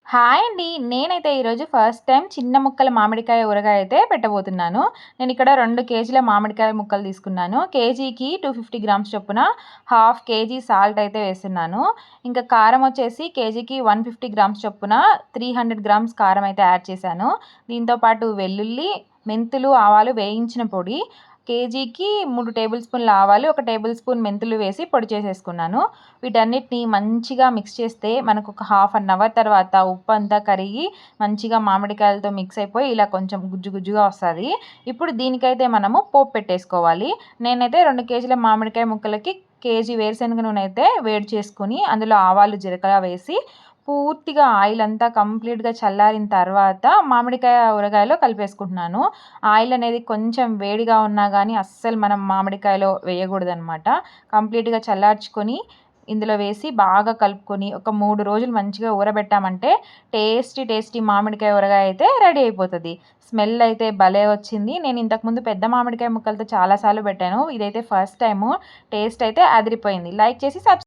Hi అండి. నేనైతే ఈరోజు ఫస్ట్ టైం చిన్న ముక్కల మామిడికాయ ఊరగాయ అయితే పెట్టబోతున్నాను. నేనిక్కడ 2 కేజీల మామిడికాయ ముక్కలు తీసుకున్నాను. కేజీకి 250 గ్రామ్స్ చొప్పున హాఫ్ కేజీ సాల్ట్ అయితే వేస్తున్నాను. ఇంకా కారం వచ్చేసి కేజీకి 150 గ్రామ్స్ చొప్పున 300 గ్రామ్స్ కారం అయితే యాడ్ చేశాను. దీంతో పాటు వెల్లుల్లి, మెంతులు, ఆవాలు వేయించిన పొడి, కేజీకి 3 టేబుల్ స్పూన్ల ఆవాలు, 1 టేబుల్ స్పూన్ మెంతులు వేసి పొడి చేసేసుకున్నాను. వీటన్నిటిని మంచిగా మిక్స్ చేస్తే మనకు ఒక హాఫ్ అన్ అవర్ తర్వాత ఉప్పు అంతా కరిగి మంచిగా మామిడికాయలతో మిక్స్ అయిపోయి ఇలా కొంచెం గుజ్జు గుజ్జుగా వస్తుంది. ఇప్పుడు దీనికైతే మనము పోపు పెట్టేసుకోవాలి. నేనైతే 2 కేజీల మామిడికాయ ముక్కలకి కేజీ వేరుశనగ నూనె అయితే వేడి చేసుకుని అందులో ఆవాలు, జీలకర్ర వేసి పూర్తిగా ఆయిల్ అంతా కంప్లీట్‌గా చల్లారిన తర్వాత మామిడికాయ ఊరగాయలో కలిపేసుకుంటున్నాను. ఆయిల్ అనేది కొంచెం వేడిగా ఉన్నా గానీ అస్సలు మనం మామిడికాయలో వేయకూడదనమాట. కంప్లీట్‌గా చల్లార్చుకొని ఇందులో వేసి బాగా కలుపుకొని ఒక 3 రోజులు మంచిగా ఊరబెట్టామంటే టేస్టీ మామిడికాయ ఊరగాయ అయితే రెడీ అయిపోతది. స్మెల్ అయితే భలే వచ్చింది. నేను ఇంతకుముందు పెద్ద మామిడికాయ ముక్కలతో చాలా సార్లు పెట్టాను. ఇదైతే ఫస్ట్ టైము. టేస్ట్ అయితే అదిరిపోయింది. లైక్ చేసి